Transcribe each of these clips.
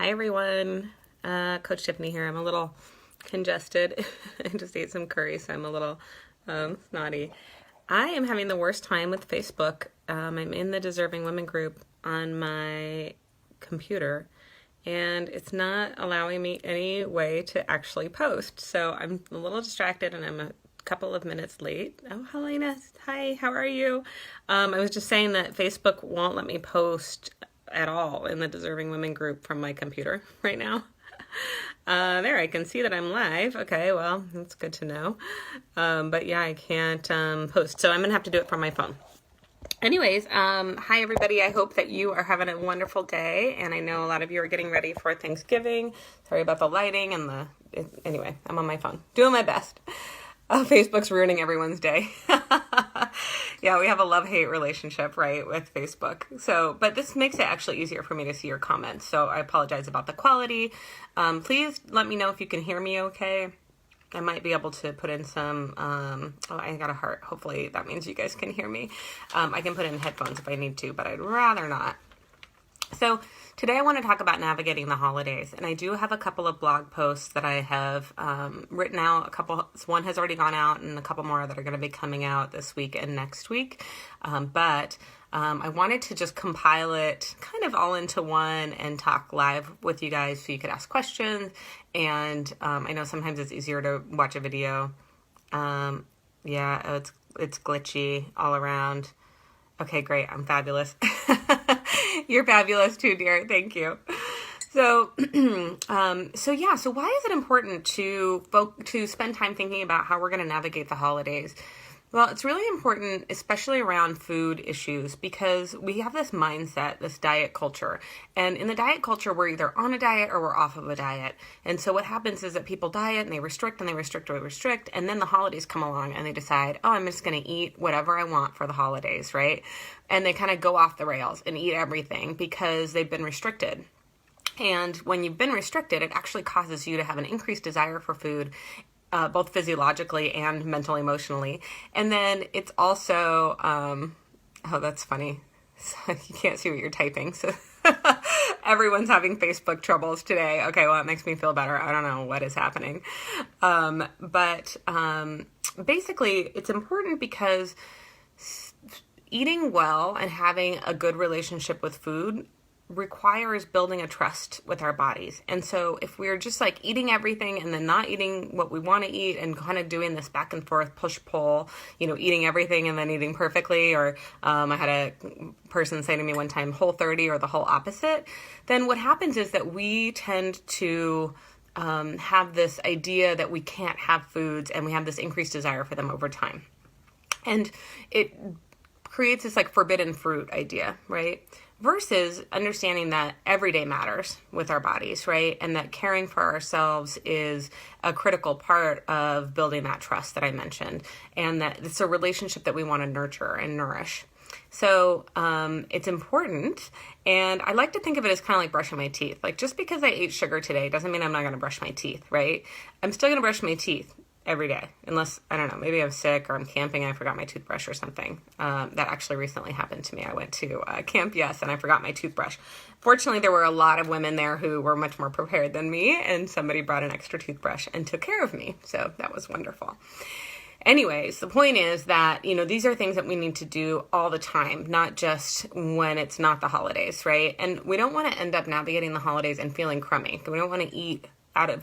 Hi everyone, Coach Tiffany here. I'm a little congested. I just ate some curry, so I'm a little snotty. I am having the worst time with Facebook. I'm in the Deserving Women group on my computer, and it's not allowing me any way to actually post. So I'm a little distracted, and I'm a couple of minutes late. Oh, Helena, hi, how are you? I was just saying that Facebook won't let me post at all in the Deserving Women group from my computer right now. There, I can see that I'm live. Okay, well, that's good to know. But yeah, I can't post, so I'm gonna have to do it from my phone. Anyways, hi everybody. I hope that you are having a wonderful day, and I know a lot of you are getting ready for Thanksgiving. Sorry about the lighting and anyway, I'm on my phone, doing my best. Facebook's ruining everyone's day. Yeah, we have a love-hate relationship, right, with Facebook. So, but this makes it actually easier for me to see your comments. So I apologize about the quality. Please let me know if you can hear me okay. I might be able to put in some, I got a heart. Hopefully that means you guys can hear me. I can put in headphones if I need to, but I'd rather not. So today I want to talk about navigating the holidays, and I do have a couple of blog posts that I have written out. One has already gone out, and a couple more that are going to be coming out this week and next week. But I wanted to just compile it kind of all into one and talk live with you guys so you could ask questions. And I know sometimes it's easier to watch a video. Yeah, it's glitchy all around. Okay, great. I'm fabulous. You're fabulous too, dear. Thank you. So why is it important to spend time thinking about how we're going to navigate the holidays? Well, it's really important, especially around food issues, because we have this mindset, this diet culture. And in the diet culture, we're either on a diet or we're off of a diet. And so what happens is that people diet and they restrict and they restrict and they restrict. And then the holidays come along and they decide, oh, I'm just going to eat whatever I want for the holidays, right? And they kind of go off the rails and eat everything because they've been restricted. And when you've been restricted, it actually causes you to have an increased desire for food, both physiologically and mentally, emotionally. And then it's also, oh, that's funny. You can't see what you're typing. So everyone's having Facebook troubles today. Okay, well, it makes me feel better. I don't know what is happening. But basically, it's important because eating well and having a good relationship with food requires building a trust with our bodies. And so if we're just like eating everything and then not eating what we want to eat and kind of doing this back and forth push-pull, eating everything and then eating perfectly, or I had a person say to me one time, Whole30 or the whole opposite, then what happens is that we tend to have this idea that we can't have foods, and we have this increased desire for them over time. And it creates this like forbidden fruit idea, right? Versus understanding that every day matters with our bodies, right? And that caring for ourselves is a critical part of building that trust that I mentioned. And that it's a relationship that we want to nurture and nourish. So it's important. And I like to think of it as kind of like brushing my teeth. Like just because I ate sugar today doesn't mean I'm not going to brush my teeth, right? I'm still going to brush my teeth every day, unless, I don't know, maybe I'm sick or I'm camping and I forgot my toothbrush or something. That actually recently happened to me. I went to camp, yes, and I forgot my toothbrush. Fortunately, there were a lot of women there who were much more prepared than me, and somebody brought an extra toothbrush and took care of me. So that was wonderful. Anyways, the point is that, these are things that we need to do all the time, not just when it's not the holidays, right? And we don't want to end up navigating the holidays and feeling crummy. We don't want to eat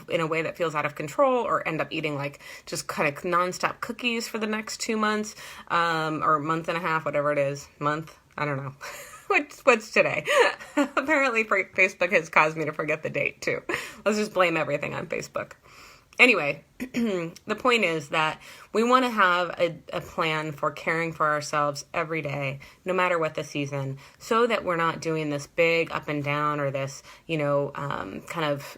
in a way that feels out of control, or end up eating like just kind of nonstop cookies for the next 2 months, or month and a half, whatever it is. Month? I don't know. What's today? Apparently Facebook has caused me to forget the date too. Let's just blame everything on Facebook. Anyway, the point is that we want to have a plan for caring for ourselves every day, no matter what the season, so that we're not doing this big up and down, or this, kind of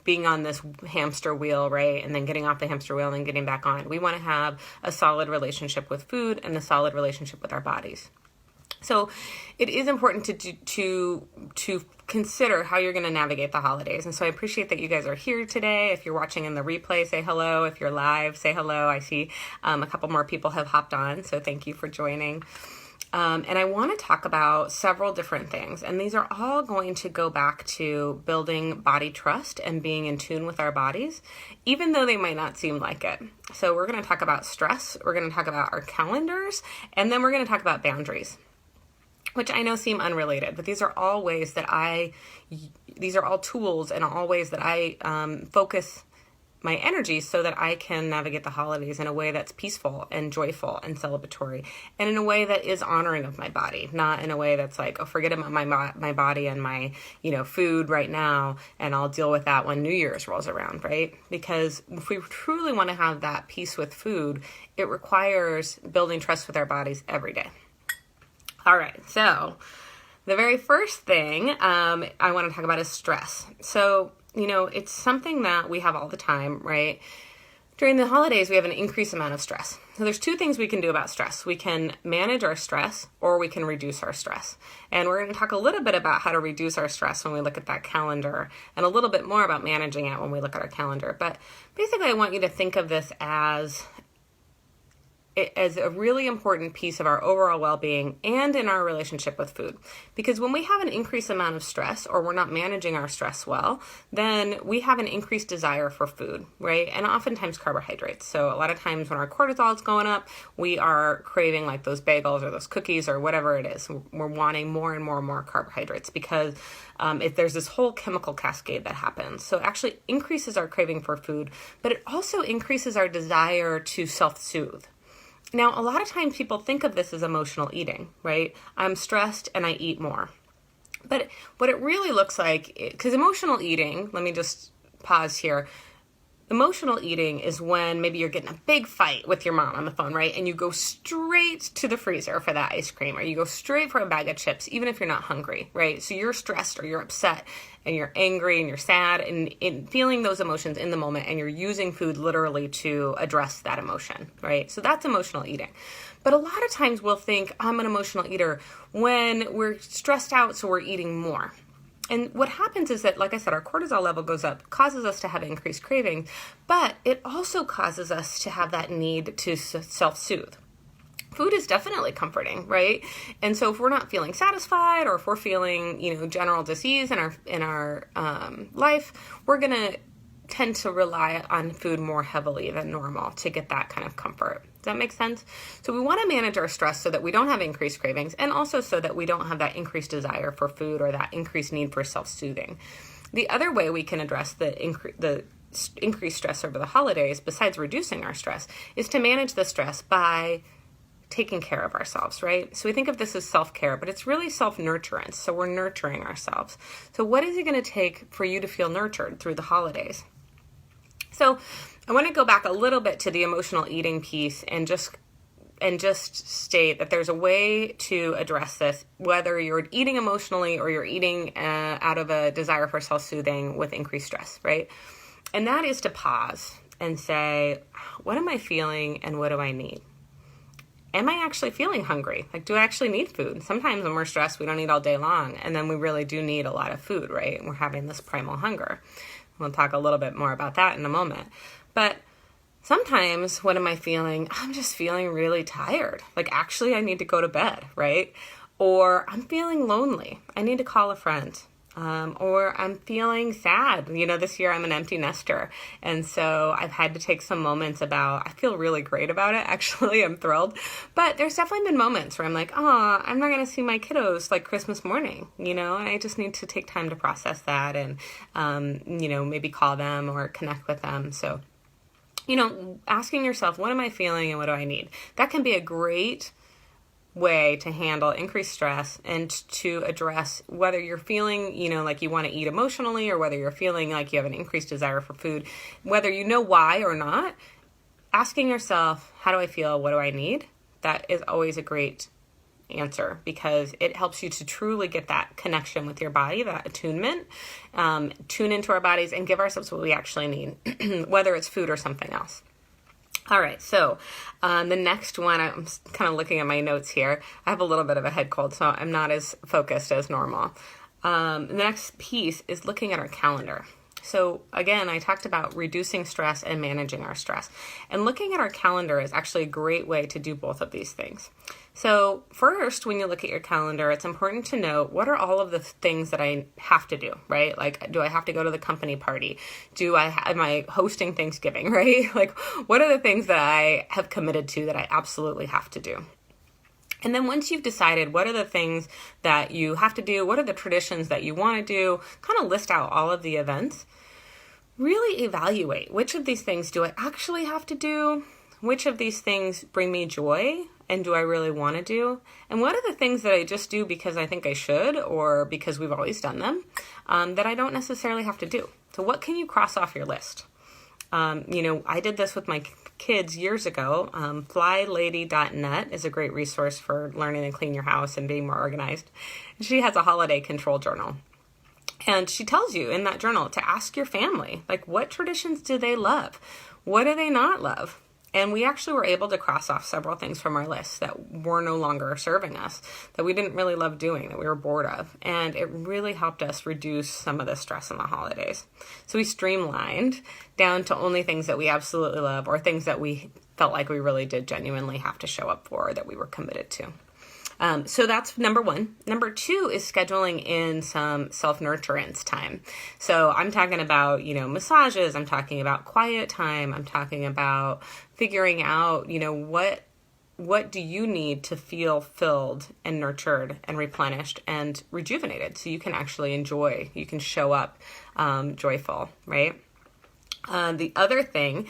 being on this hamster wheel, right? And then getting off the hamster wheel and then getting back on. We want to have a solid relationship with food and a solid relationship with our bodies. So it is important to consider how you're going to navigate the holidays. And so I appreciate that you guys are here today. If you're watching in the replay, say hello. If you're live, say hello. I see a couple more people have hopped on, so thank you for joining. And I want to talk about several different things. And these are all going to go back to building body trust and being in tune with our bodies, even though they might not seem like it. So we're going to talk about stress. We're going to talk about our calendars. And then we're going to talk about boundaries, which I know seem unrelated, but these are all ways that these are all tools and all ways that I focus my energy so that I can navigate the holidays in a way that's peaceful and joyful and celebratory, and in a way that is honoring of my body, not in a way that's like, oh, forget about my body and my, food right now, and I'll deal with that when New Year's rolls around, right? Because if we truly want to have that peace with food, it requires building trust with our bodies every day. All right, so the very first thing I want to talk about is stress. So, it's something that we have all the time, right? During the holidays, we have an increased amount of stress. So there's two things we can do about stress. We can manage our stress, or we can reduce our stress. And we're going to talk a little bit about how to reduce our stress when we look at that calendar, and a little bit more about managing it when we look at our calendar. But basically, I want you to think of this as a really important piece of our overall well-being and in our relationship with food. Because when we have an increased amount of stress, or we're not managing our stress well, then we have an increased desire for food, right? And oftentimes carbohydrates. So a lot of times when our cortisol is going up, we are craving like those bagels or those cookies or whatever it is. We're wanting more and more and more carbohydrates because if there's this whole chemical cascade that happens. So it actually increases our craving for food, but it also increases our desire to self-soothe. Now, a lot of times people think of this as emotional eating, right? I'm stressed and I eat more. But what it really looks like, because emotional eating, let me just pause here. Emotional eating is when maybe you're getting a big fight with your mom on the phone, right? And you go straight to the freezer for that ice cream, or you go straight for a bag of chips, even if you're not hungry, right? So you're stressed or you're upset and you're angry and you're sad and feeling those emotions in the moment, and you're using food literally to address that emotion, right? So that's emotional eating. But a lot of times we'll think, I'm an emotional eater when we're stressed out, so we're eating more. And what happens is that, like I said, our cortisol level goes up, causes us to have increased cravings, but it also causes us to have that need to self-soothe. Food is definitely comforting, right? And so if we're not feeling satisfied, or if we're feeling, general disease in our life, we're going to tend to rely on food more heavily than normal to get that kind of comfort. Does that make sense? So we want to manage our stress so that we don't have increased cravings, and also so that we don't have that increased desire for food or that increased need for self-soothing. The other way we can address the increased stress over the holidays, besides reducing our stress, is to manage the stress by taking care of ourselves, right? So we think of this as self-care, but it's really self-nurturance. So we're nurturing ourselves. So what is it going to take for you to feel nurtured through the holidays? So I want to go back a little bit to the emotional eating piece and just state that there's a way to address this, whether you're eating emotionally or you're eating out of a desire for self-soothing with increased stress, right? And that is to pause and say, what am I feeling and what do I need? Am I actually feeling hungry? Like, do I actually need food? Sometimes when we're stressed, we don't eat all day long, and then we really do need a lot of food, right? And we're having this primal hunger. We'll talk a little bit more about that in a moment. But sometimes, what am I feeling? I'm just feeling really tired. Like, actually, I need to go to bed, right? Or I'm feeling lonely. I need to call a friend. Or I'm feeling sad. This year I'm an empty nester. And so I've had to take some moments I feel really great about it. Actually, I'm thrilled. But there's definitely been moments where I'm like, oh, I'm not going to see my kiddos like Christmas morning. I just need to take time to process that and, maybe call them or connect with them. So, asking yourself, what am I feeling and what do I need? That can be a great way to handle increased stress and to address whether you're feeling, like you want to eat emotionally, or whether you're feeling like you have an increased desire for food, whether you know why or not. Asking yourself, how do I feel? What do I need? That is always a great answer, because it helps you to truly get that connection with your body, that attunement, tune into our bodies and give ourselves what we actually need, whether it's food or something else. All right, so the next one, I'm kind of looking at my notes here. I have a little bit of a head cold, so I'm not as focused as normal. The next piece is looking at our calendar. So again, I talked about reducing stress and managing our stress. And looking at our calendar is actually a great way to do both of these things. So first, when you look at your calendar, it's important to note what are all of the things that I have to do, right? Like, do I have to go to the company party? Am I hosting Thanksgiving, right? Like, what are the things that I have committed to that I absolutely have to do? And then once you've decided what are the things that you have to do, what are the traditions that you want to do, kind of list out all of the events. Really evaluate which of these things do I actually have to do, which of these things bring me joy, and do I really want to do, and what are the things that I just do because I think I should or because we've always done them that I don't necessarily have to do. So what can you cross off your list? I did this with my kids years ago. Flylady.net is a great resource for learning to clean your house and being more organized. She has a holiday control journal. And she tells you in that journal to ask your family, like, what traditions do they love? What do they not love? And we actually were able to cross off several things from our list that were no longer serving us, that we didn't really love doing, that we were bored of. And it really helped us reduce some of the stress in the holidays. So we streamlined down to only things that we absolutely love or things that we felt like we really did genuinely have to show up for, that we were committed to. So that's number one. Number two is scheduling in some self-nurturance time. So I'm talking about, massages. I'm talking about quiet time. I'm talking about figuring out, what do you need to feel filled and nurtured and replenished and rejuvenated so you can actually enjoy, you can show up joyful, right? The other thing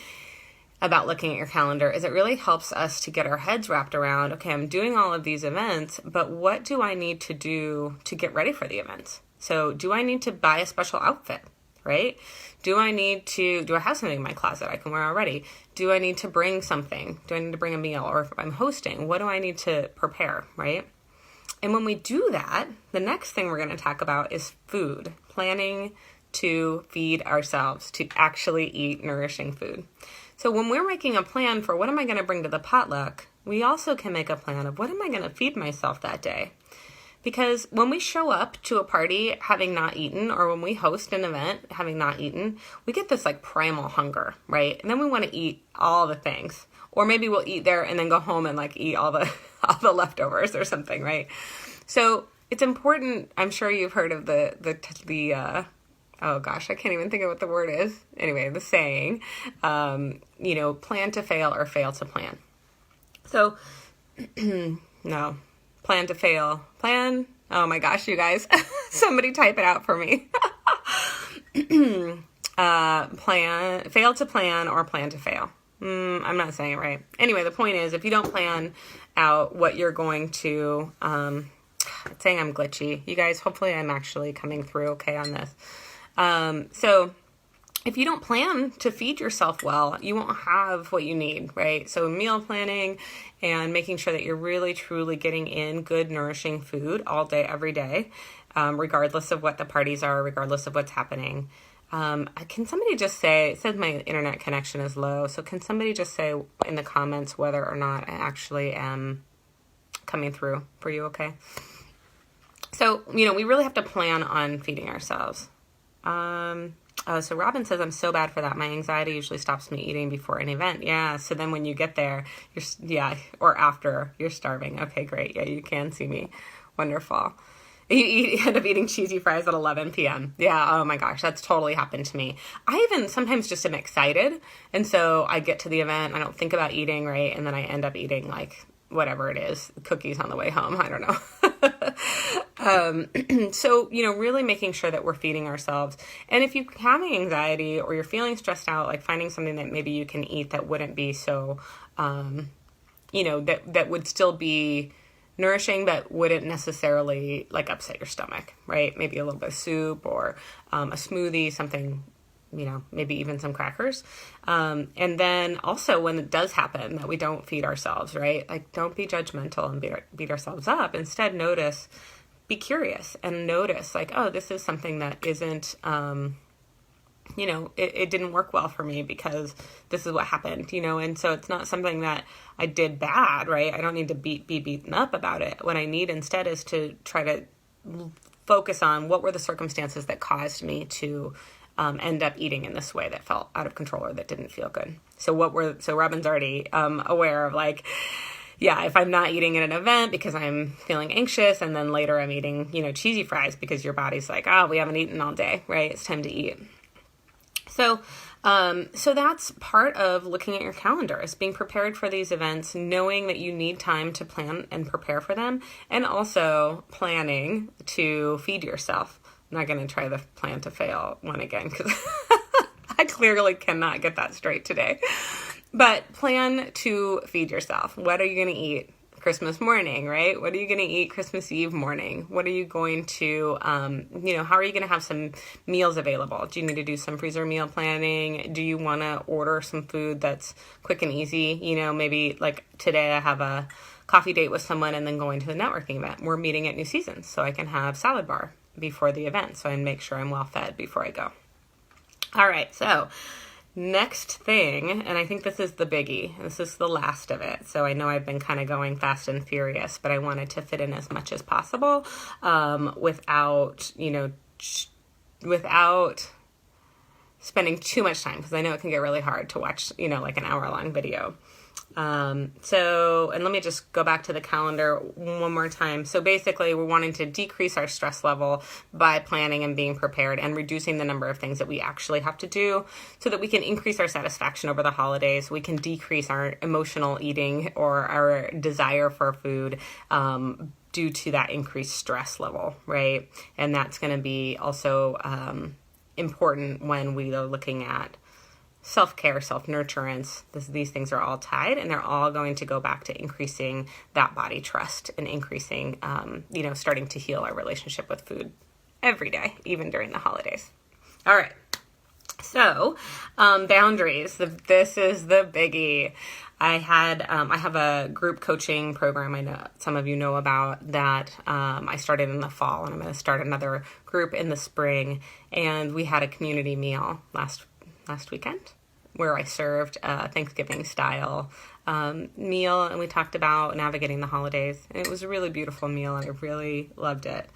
about looking at your calendar is it really helps us to get our heads wrapped around, okay, I'm doing all of these events, but what do I need to do to get ready for the events? So do I need to buy a special outfit, right? Do I have something in my closet I can wear already? Do I need to bring something? Do I need to bring a meal? Or if I'm hosting, what do I need to prepare, right? And when we do that, the next thing we're going to talk about is food, planning to feed ourselves, to actually eat nourishing food. So when we're making a plan for what am I going to bring to the potluck, we also can make a plan of what am I going to feed myself that day. Because when we show up to a party having not eaten, or when we host an event having not eaten, we get this like primal hunger, right? And then we want to eat all the things. Or maybe we'll eat there and then go home and like eat all the leftovers or something, right? So it's important. I'm sure you've heard of the oh gosh, I can't even think of what the word is. Anyway, the saying, plan to fail or fail to plan. So, no, plan to fail. Plan, oh my gosh, you guys, somebody type it out for me. Fail to plan or plan to fail. I'm not saying it right. Anyway, the point is, if you don't plan out what you're going to, it's saying I'm glitchy. You guys, hopefully I'm actually coming through okay on this. So if you don't plan to feed yourself well, you won't have what you need, right? So meal planning and making sure that you're really, truly getting in good, nourishing food all day, every day, regardless of what the parties are, regardless of what's happening. Can somebody just say, it says my internet connection is low, so can somebody just say in the comments whether or not I actually am coming through for you, okay? So, we really have to plan on feeding ourselves. So Robin says, I'm so bad for that. My anxiety usually stops me eating before an event. Yeah. So then when you get there, or after, you're starving. Okay, great. Yeah, you can see me. Wonderful. You end up eating cheesy fries at 11 p.m. Yeah. Oh my gosh. That's totally happened to me. I even sometimes just am excited. And so I get to the event. I don't think about eating, right? And then I end up eating like whatever it is, cookies on the way home. I don't know. So, really making sure that we're feeding ourselves. And if you're having anxiety or you're feeling stressed out, like finding something that maybe you can eat that wouldn't be so, that would still be nourishing, but wouldn't necessarily like upset your stomach, right? Maybe a little bit of soup or a smoothie, something, maybe even some crackers. And then also when it does happen that we don't feed ourselves, right? Like don't be judgmental and beat ourselves up. Instead, be curious and notice like, oh, this is something that isn't, it didn't work well for me because this is what happened, and so it's not something that I did bad, right? I don't need to be beaten up about it. What I need instead is to try to focus on what were the circumstances that caused me to end up eating in this way that felt out of control or that didn't feel good. So Robin's already aware of like, yeah, if I'm not eating at an event because I'm feeling anxious, and then later I'm eating, cheesy fries because your body's like, oh, we haven't eaten all day, right? It's time to eat. So that's part of looking at your calendar, is being prepared for these events, knowing that you need time to plan and prepare for them, and also planning to feed yourself. I'm not going to try the plan to fail one again because I clearly cannot get that straight today. But plan to feed yourself. What are you going to eat Christmas morning, right? What are you going to eat Christmas Eve morning? What are you going to, how are you going to have some meals available? Do you need to do some freezer meal planning? Do you want to order some food that's quick and easy? Maybe like today I have a coffee date with someone and then going to the networking event. We're meeting at New Seasons, so I can have salad bar before the event, so I make sure I'm well fed before I go. All right, so next thing, and I think this is the biggie, this is the last of it. So I know I've been kind of going fast and furious, but I wanted to fit in as much as possible without spending too much time, because I know it can get really hard to watch, like an hour-long video. And let me just go back to the calendar one more time. So basically, we're wanting to decrease our stress level by planning and being prepared and reducing the number of things that we actually have to do so that we can increase our satisfaction over the holidays. We can decrease our emotional eating or our desire for food due to that increased stress level, right? And that's going to be also important when we are looking at self-care, self-nurturance. These things are all tied, and they're all going to go back to increasing that body trust and increasing, starting to heal our relationship with food every day, even during the holidays. All right. So, boundaries. This is the biggie. I have a group coaching program I know some of you know about that I started in the fall, and I'm going to start another group in the spring. And we had a community meal last weekend where I served a Thanksgiving style meal, and we talked about navigating the holidays. And it was a really beautiful meal, and I really loved it.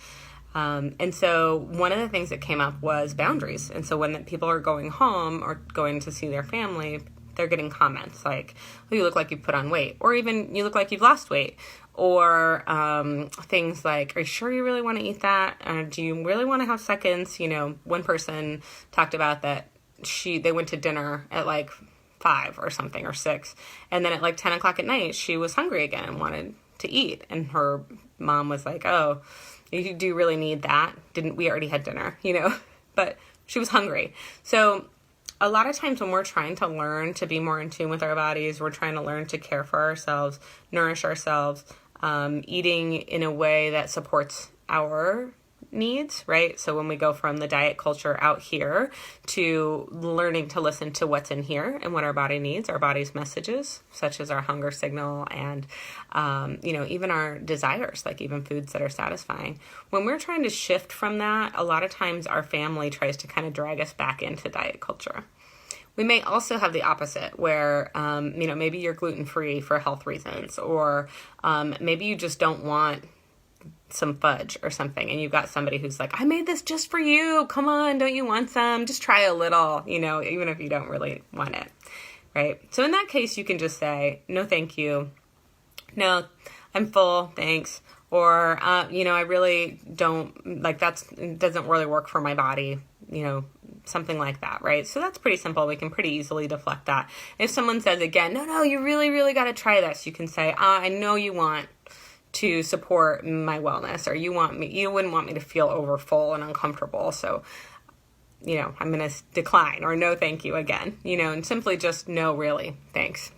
And so one of the things that came up was boundaries. And so when people are going home or going to see their family, they're getting comments like, oh, you look like you've put on weight, or even you look like you've lost weight, or things like, are you sure you really want to eat that? Do you really want to have seconds? One person talked about that they went to dinner at like 5 or something, or 6. And then at like 10 o'clock at night, she was hungry again and wanted to eat. And her mom was like, oh, do you really need that? We already had dinner, but she was hungry. So a lot of times when we're trying to learn to be more in tune with our bodies, we're trying to learn to care for ourselves, nourish ourselves, eating in a way that supports our needs, right? So when we go from the diet culture out here to learning to listen to what's in here and what our body needs, our body's messages, such as our hunger signal and, even our desires, like even foods that are satisfying. When we're trying to shift from that, a lot of times our family tries to kind of drag us back into diet culture. We may also have the opposite where, maybe you're gluten-free for health reasons, or maybe you just don't want some fudge or something, and you've got somebody who's like, I made this just for you. Come on, don't you want some? Just try a little, even if you don't really want it, right? So in that case, you can just say, no, thank you. No, I'm full, thanks. Or, I really don't, like, it doesn't really work for my body, something like that, right? So that's pretty simple. We can pretty easily deflect that. If someone says again, no, you really, really got to try this, you can say, I know you want to support my wellness, or you wouldn't want me to feel over full and uncomfortable. So, I'm going to decline, or no, thank you again, and simply just no, really, thanks.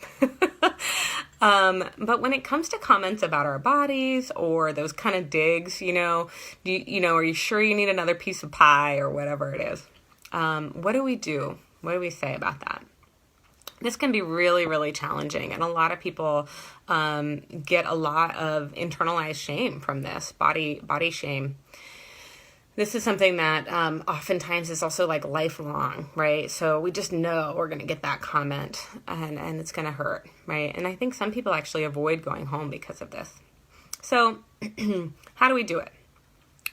But when it comes to comments about our bodies or those kind of digs, are you sure you need another piece of pie or whatever it is? What do we do? What do we say about that? This can be really, really challenging, and a lot of people get a lot of internalized shame from this, body shame. This is something that oftentimes is also like lifelong, right? So we just know we're going to get that comment, and it's going to hurt, right? And I think some people actually avoid going home because of this. So how do we do it?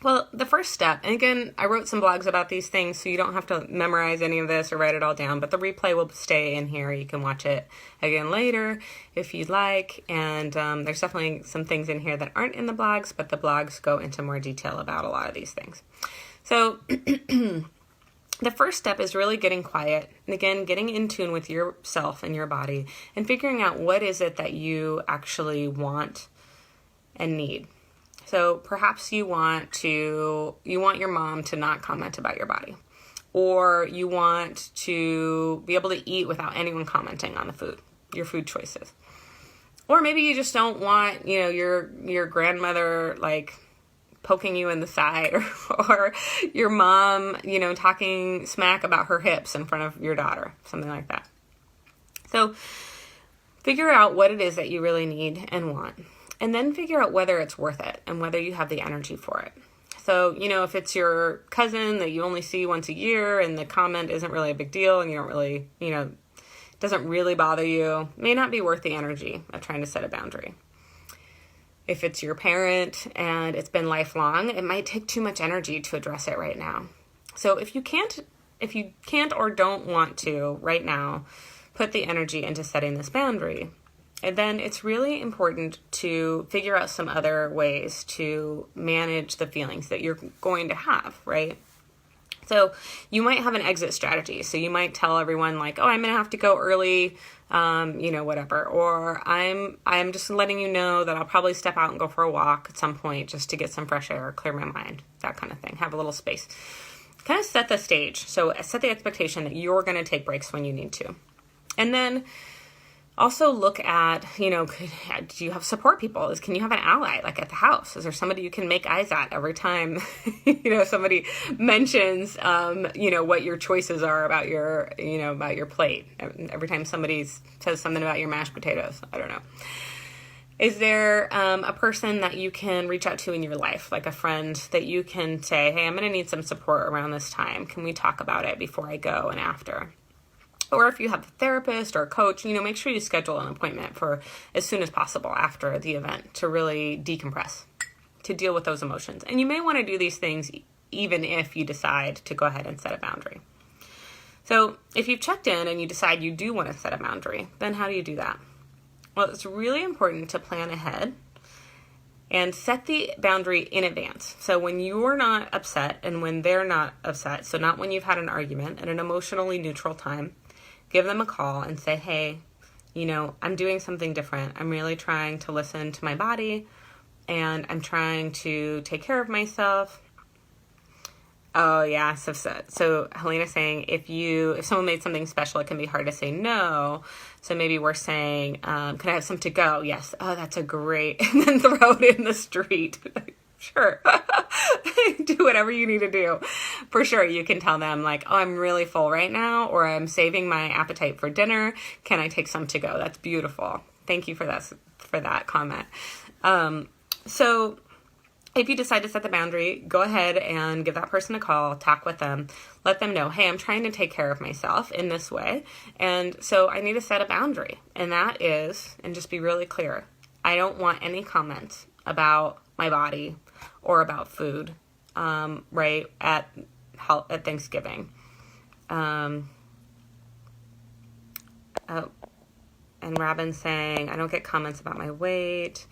Well, the first step, and again, I wrote some blogs about these things, so you don't have to memorize any of this or write it all down, but the replay will stay in here. You can watch it again later if you'd like, and there's definitely some things in here that aren't in the blogs, but the blogs go into more detail about a lot of these things. So the first step is really getting quiet, and again, getting in tune with yourself and your body, and figuring out what is it that you actually want and need. So perhaps you want your mom to not comment about your body, or you want to be able to eat without anyone commenting on your food choices. Or maybe you just don't want, your grandmother like poking you in the side, or your mom, talking smack about her hips in front of your daughter, something like that. So figure out what it is that you really need and want. And then figure out whether it's worth it and whether you have the energy for it. So, if it's your cousin that you only see once a year and the comment isn't really a big deal and you don't really, doesn't really bother you, it may not be worth the energy of trying to set a boundary. If it's your parent and it's been lifelong, it might take too much energy to address it right now. So if you can't or don't want to right now put the energy into setting this boundary, and then it's really important to figure out some other ways to manage the feelings that you're going to have, right? So you might have an exit strategy. So you might tell everyone like, oh, I'm going to have to go early, whatever. Or I'm just letting you know that I'll probably step out and go for a walk at some point just to get some fresh air, clear my mind, that kind of thing. Have a little space. Kind of set the stage. So set the expectation that you're going to take breaks when you need to. And then also look at, do you have support people? Can you have an ally, like at the house? Is there somebody you can make eyes at every time, somebody mentions, what your choices are about your plate? Every time somebody says something about your mashed potatoes, I don't know. Is there a person that you can reach out to in your life, like a friend that you can say, hey, I'm going to need some support around this time. Can we talk about it before I go and after? Or if you have a therapist or a coach, make sure you schedule an appointment for as soon as possible after the event to really decompress, to deal with those emotions. And you may want to do these things even if you decide to go ahead and set a boundary. So if you've checked in and you decide you do want to set a boundary, then how do you do that? Well, it's really important to plan ahead and set the boundary in advance. So when you're not upset and when they're not upset, so not when you've had an argument, at an emotionally neutral time, give them a call and say, hey, I'm doing something different. I'm really trying to listen to my body and I'm trying to take care of myself. Oh yeah. So Helena's saying if someone made something special, it can be hard to say no. So maybe we're saying, can I have some to go? Yes. Oh, that's a great, and then throw it in the street. Sure. Do whatever you need to do. For sure, you can tell them like, oh, I'm really full right now, or I'm saving my appetite for dinner. Can I take some to go? That's beautiful. Thank you for that comment. So if you decide to set the boundary, go ahead and give that person a call, talk with them, let them know, hey, I'm trying to take care of myself in this way. And so I need to set a boundary. And that is, and just be really clear, I don't want any comments about my body or about food, right, at Thanksgiving. And Robin's saying, I don't get comments about my weight.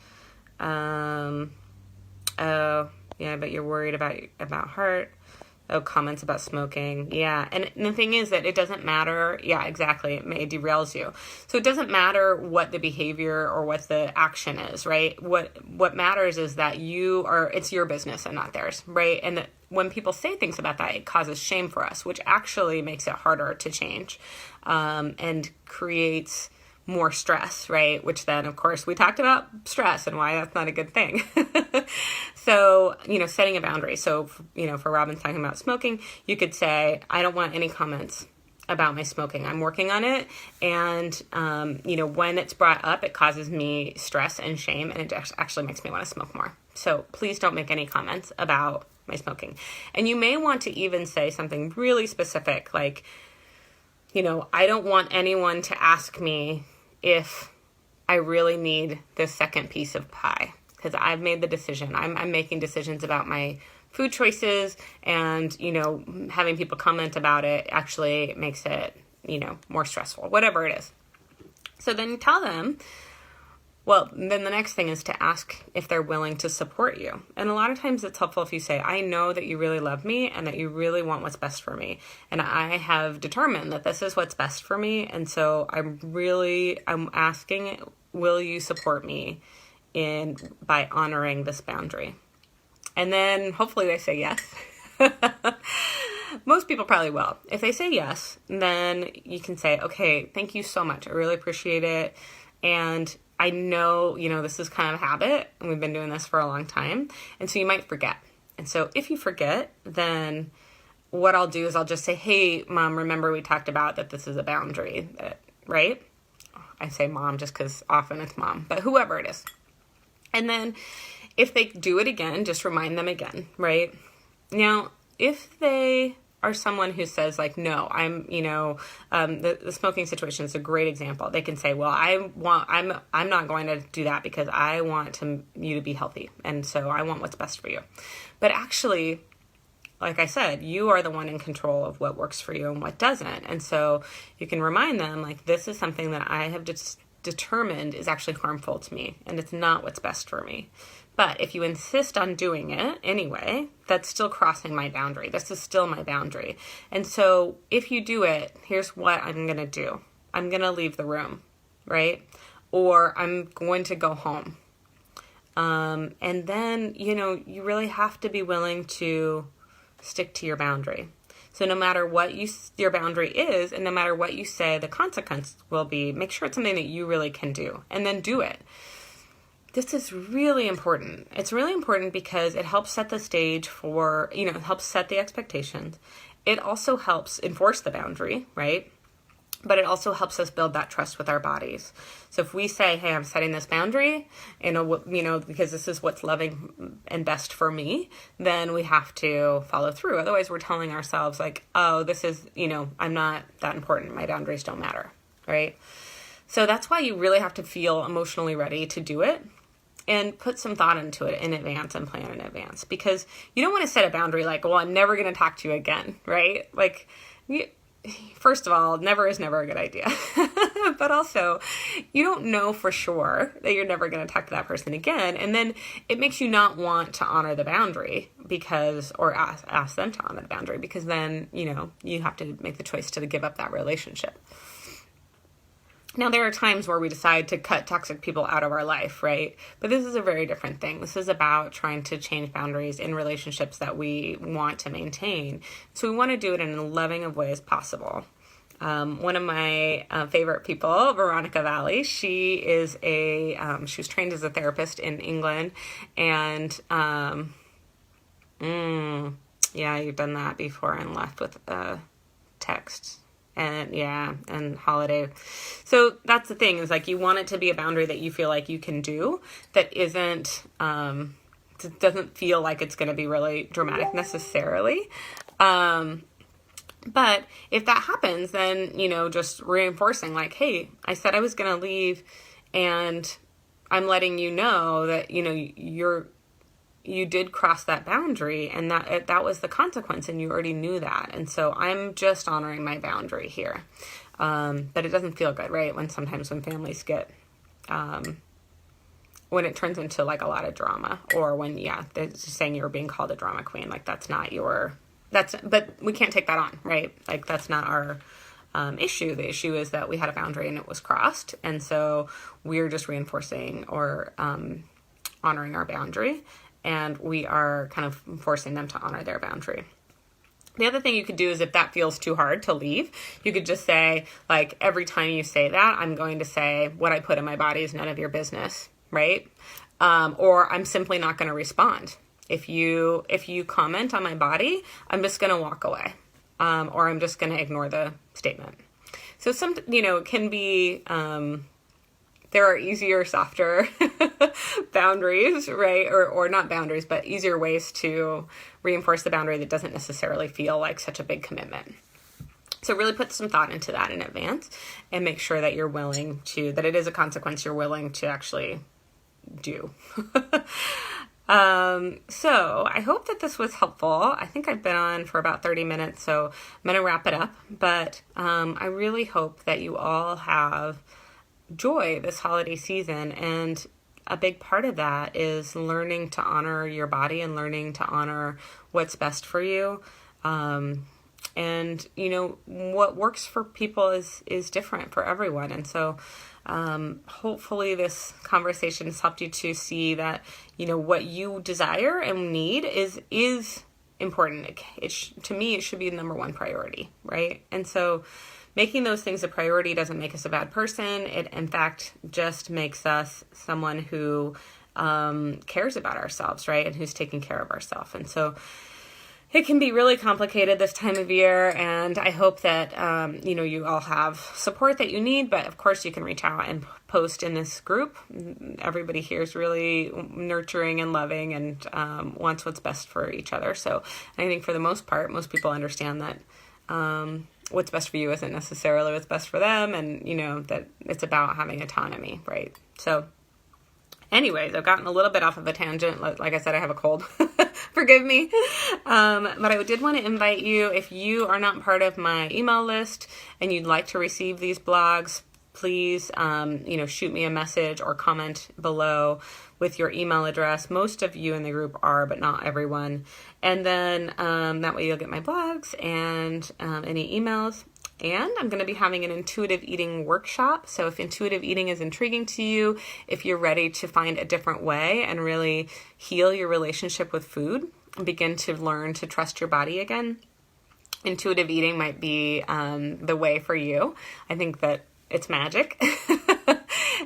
Oh, yeah, but you're worried about heart. Oh, comments about smoking. Yeah. And the thing is that it doesn't matter. Yeah, exactly. It derails you. So it doesn't matter what the behavior or what the action is, right? What matters is that it's your business and not theirs, right? And that when people say things about that, it causes shame for us, which actually makes it harder to change, and creates more stress, right? Which then, of course, we talked about stress and why that's not a good thing. So, setting a boundary. So, for Robin talking about smoking, you could say, I don't want any comments about my smoking. I'm working on it. And, when it's brought up, it causes me stress and shame, and it actually makes me want to smoke more. So please don't make any comments about my smoking. And you may want to even say something really specific, like, I don't want anyone to ask me if I really need this second piece of pie, because I've made the decision. I'm making decisions about my food choices, and, having people comment about it actually makes it, more stressful, whatever it is. So then tell them, well, then the next thing is to ask if they're willing to support you. And a lot of times it's helpful if you say, I know that you really love me and that you really want what's best for me. And I have determined that this is what's best for me. And so I'm asking, will you support me by honoring this boundary? And then hopefully they say yes. Most people probably will. If they say yes, then you can say, okay, thank you so much. I really appreciate it. And I know, this is kind of a habit, and we've been doing this for a long time. And so you might forget. And so if you forget, then what I'll do is I'll just say, hey, Mom, remember we talked about that this is a boundary, right? I say Mom just because often it's Mom, but whoever it is. And then if they do it again, just remind them again, right? Now, if they are someone who says like, no, I'm, the smoking situation is a great example. They can say, well, I'm not going to do that because I want you to be healthy. And so I want what's best for you. But actually, like I said, you are the one in control of what works for you and what doesn't. And so you can remind them like, this is something that I have just determined is actually harmful to me and it's not what's best for me. But if you insist on doing it anyway, that's still crossing my boundary. This is still my boundary. And so if you do it, here's what I'm going to do. I'm going to leave the room, right? Or I'm going to go home. And then, you really have to be willing to stick to your boundary. So no matter what your boundary is, and no matter what you say, the consequence will be, make sure it's something that you really can do, and then do it. This is really important. It's really important because it helps set the stage for, it helps set the expectations. It also helps enforce the boundary, right? But it also helps us build that trust with our bodies. So if we say, hey, I'm setting this boundary, because this is what's loving and best for me, then we have to follow through. Otherwise, we're telling ourselves like, oh, this is, I'm not that important. My boundaries don't matter, right? So that's why you really have to feel emotionally ready to do it. And put some thought into it in advance and plan in advance. Because you don't want to set a boundary like, well, I'm never going to talk to you again, right? Like, first of all, never is never a good idea. But also, you don't know for sure that you're never going to talk to that person again. And then it makes you not want to honor the boundary or ask them to honor the boundary. Because then, you have to make the choice to give up that relationship. Now, there are times where we decide to cut toxic people out of our life, right? But this is a very different thing. This is about trying to change boundaries in relationships that we want to maintain. So we want to do it in as loving of way as possible. One of my favorite people, Veronica Valley, she was trained as a therapist in England. And yeah, you've done that before and left with a text. And holiday. So that's the thing is like you want it to be a boundary that you feel like you can do that doesn't feel like it's going to be really dramatic necessarily. But if that happens, then, just reinforcing like, hey, I said I was going to leave and I'm letting you know that, you did cross that boundary and that was the consequence and you already knew that. And so I'm just honoring my boundary here. But it doesn't feel good, right? When families get, when it turns into like a lot of drama or when, they're just saying you're being called a drama queen, like but we can't take that on, right? Like that's not our issue. The issue is that we had a boundary and it was crossed. And so we're just reinforcing or honoring our boundary. And we are kind of forcing them to honor their boundary. The other thing you could do is if that feels too hard to leave, you could just say, like, every time you say that, I'm going to say, what I put in my body is none of your business, right? Or I'm simply not going to respond. If you comment on my body, I'm just going to walk away. Or I'm just going to ignore the statement. So it can be... there are easier, softer boundaries, right? Or not boundaries, but easier ways to reinforce the boundary that doesn't necessarily feel like such a big commitment. So really put some thought into that in advance and make sure that that it is a consequence you're willing to actually do. So I hope that this was helpful. I think I've been on for about 30 minutes, so I'm going to wrap it up. But I really hope that you all have joy this holiday season. And a big part of that is learning to honor your body and learning to honor what's best for you. And what works for people is different for everyone. And so hopefully this conversation has helped you to see that, what you desire and need is important. To me, it should be the number one priority, right? And so making those things a priority doesn't make us a bad person. It, in fact, just makes us someone who cares about ourselves, right? And who's taking care of ourselves. And so it can be really complicated this time of year, and I hope that, you all have support that you need, but of course you can reach out and post in this group. Everybody here is really nurturing and loving and wants what's best for each other. So I think for the most part, most people understand that what's best for you isn't necessarily what's best for them, and, that it's about having autonomy, right? So anyways, I've gotten a little bit off of a tangent. Like I said, I have a cold. Forgive me. But I did want to invite you, if you are not part of my email list and you'd like to receive these blogs, please, shoot me a message or comment below with your email address. Most of you in the group are, but not everyone. And then that way you'll get my blogs and any emails. And I'm going to be having an intuitive eating workshop. So if intuitive eating is intriguing to you, if you're ready to find a different way and really heal your relationship with food and begin to learn to trust your body again, intuitive eating might be the way for you. I think that it's magic.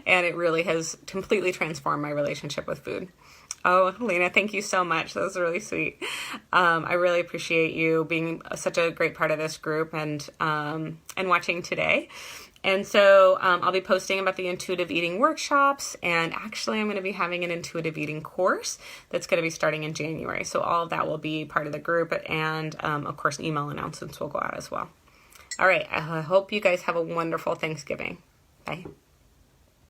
And it really has completely transformed my relationship with food. Oh, Lena, thank you so much. That was really sweet. I really appreciate you being such a great part of this group and watching today. And so I'll be posting about the intuitive eating workshops, and actually I'm going to be having an intuitive eating course that's going to be starting in January. So all of that will be part of the group, and of course email announcements will go out as well. All right, I hope you guys have a wonderful Thanksgiving. Bye.